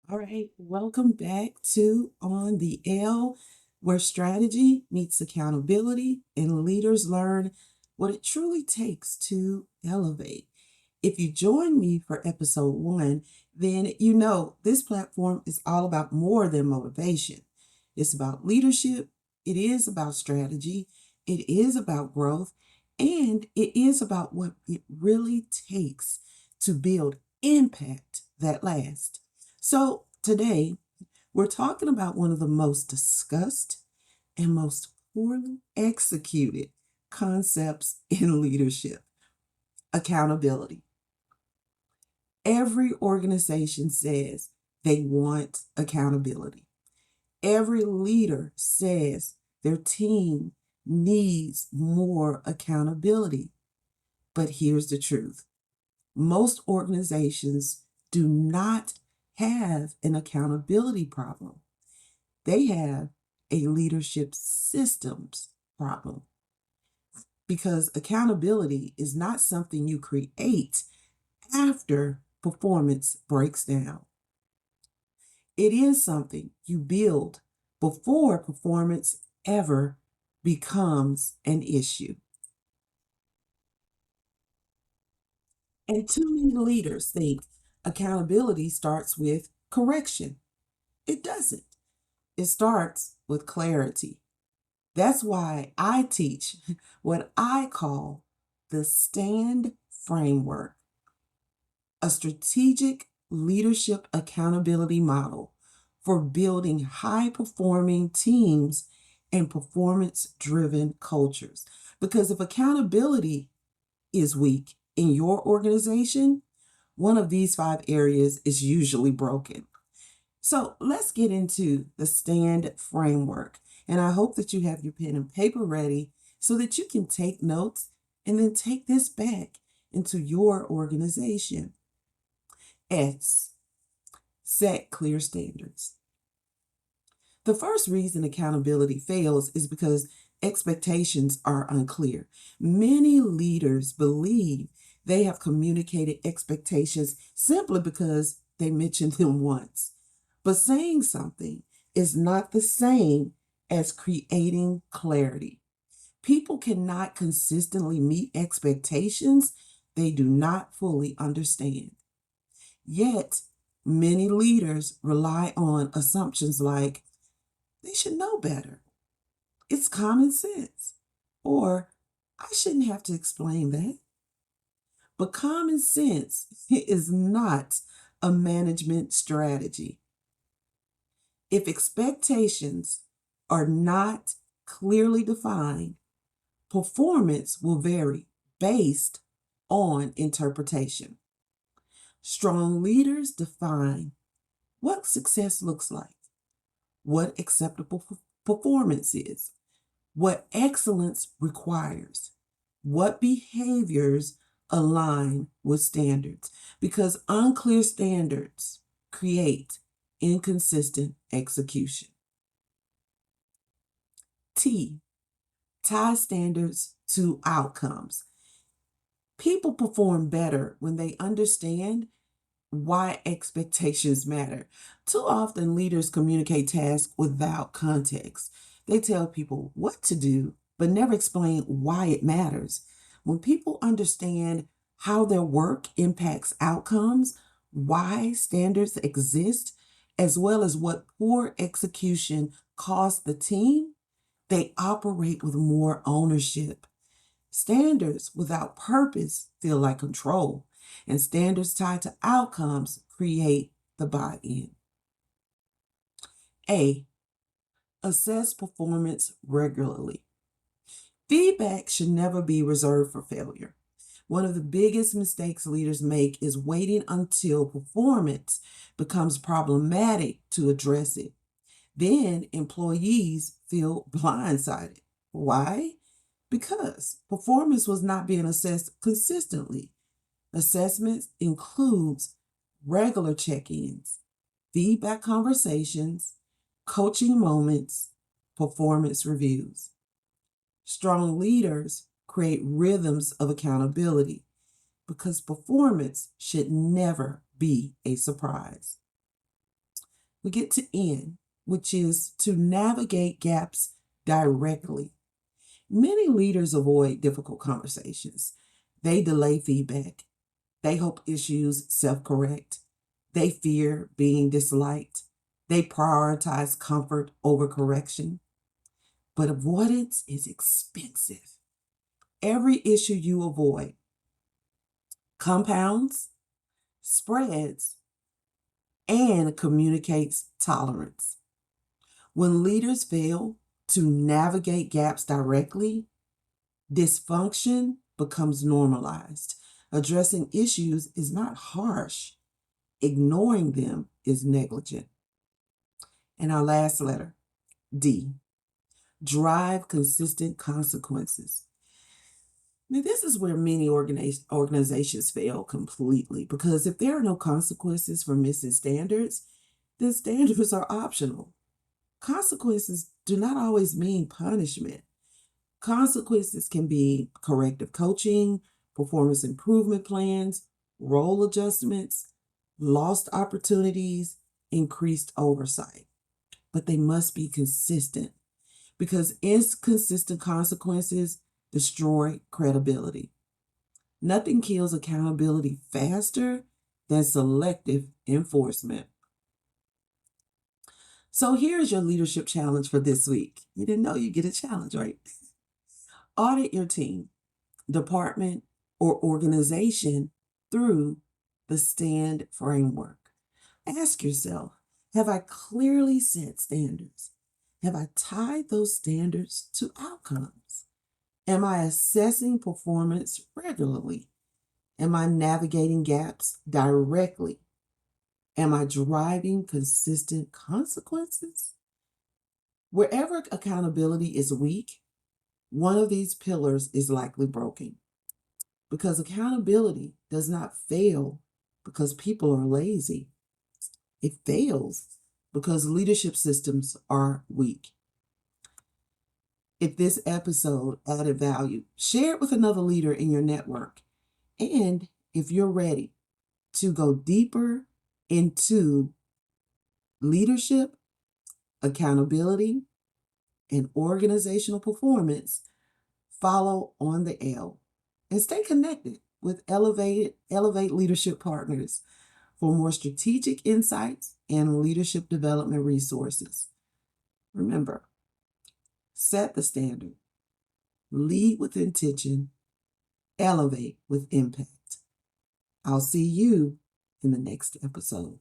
All right, welcome back to On the L, where strategy meets accountability and leaders learn what it truly takes to elevate. If you join me for episode 1, then you know this platform is all about more than motivation. It's about leadership, it is about strategy, it is about growth, and it is about what it really takes to build impact that lasts. So today, we're talking about one of the most discussed and most poorly executed concepts in leadership: accountability. Every organization says they want accountability. Every leader says their team needs more accountability. But here's the truth: most organizations do not have an accountability problem, they have a leadership systems problem. Because accountability is not something you create after performance breaks down, it is something you build before performance ever becomes an issue. And too many leaders think accountability starts with correction. It doesn't. It starts with clarity. That's why I teach what I call the S.T.A.N.D framework, a strategic leadership accountability model for building high performing teams and performance driven cultures. Because if accountability is weak in your organization, one of these 5 areas is usually broken. So let's get into the S.T.A.N.D framework. And I hope that you have your pen and paper ready so that you can take notes and then take this back into your organization. S, set clear standards. The first reason accountability fails is because expectations are unclear. Many leaders believe they have communicated expectations simply because they mentioned them once. But saying something is not the same as creating clarity. People cannot consistently meet expectations they do not fully understand. Yet, many leaders rely on assumptions like they should know better, it's common sense, or I shouldn't have to explain that. But common sense is not a management strategy. If expectations are not clearly defined, performance will vary based on interpretation. Strong leaders define what success looks like, what acceptable performance is, what excellence requires, what behaviors align with standards, because unclear standards create inconsistent execution. T, tie standards to outcomes. People perform better when they understand why expectations matter. Too often, leaders communicate tasks without context. They tell people what to do, but never explain why it matters. When people understand how their work impacts outcomes, why standards exist, as well as what poor execution costs the team, they operate with more ownership. Standards without purpose feel like control, and standards tied to outcomes create the buy in. A, assess performance regularly. Feedback should never be reserved for failure. One of the biggest mistakes leaders make is waiting until performance becomes problematic to address it. Then employees feel blindsided. Why? Because performance was not being assessed consistently. Assessments includes regular check-ins, feedback conversations, coaching moments, performance reviews. Strong leaders create rhythms of accountability because performance should never be a surprise. we get to N, which is to navigate gaps directly. Many leaders avoid difficult conversations. They delay feedback. They hope issues self-correct. They fear being disliked. They prioritize comfort over correction. But avoidance is expensive. Every issue you avoid compounds, spreads, and communicates tolerance. When leaders fail to navigate gaps directly, dysfunction becomes normalized. Addressing issues is not harsh. Ignoring them is negligent. And our last letter, D, drive consistent consequences. Now, this is where many organizations fail completely, because if there are no consequences for missing standards, then standards are optional. Consequences do not always mean punishment. Consequences can be corrective coaching, performance improvement plans, role adjustments, lost opportunities, increased oversight. But they must be consistent, because inconsistent consequences destroy credibility. Nothing kills accountability faster than selective enforcement. So here's your leadership challenge for this week. You didn't know you get a challenge, right? Audit your team, department, or organization through the S.T.A.N.D framework. Ask yourself, have I clearly set standards? Have I tied those standards to outcomes? Am I assessing performance regularly? Am I navigating gaps directly? Am I driving consistent consequences? Wherever accountability is weak, one of these pillars is likely broken, because accountability does not fail because people are lazy. It fails because leadership systems are weak. If this episode added value, share it with another leader in your network. And if you're ready to go deeper into leadership, accountability, and organizational performance, follow on the L and stay connected with Elevate Leadership Partners for more strategic insights and leadership development resources. Remember, set the standard, lead with intention, elevate with impact. I'll see you in the next episode.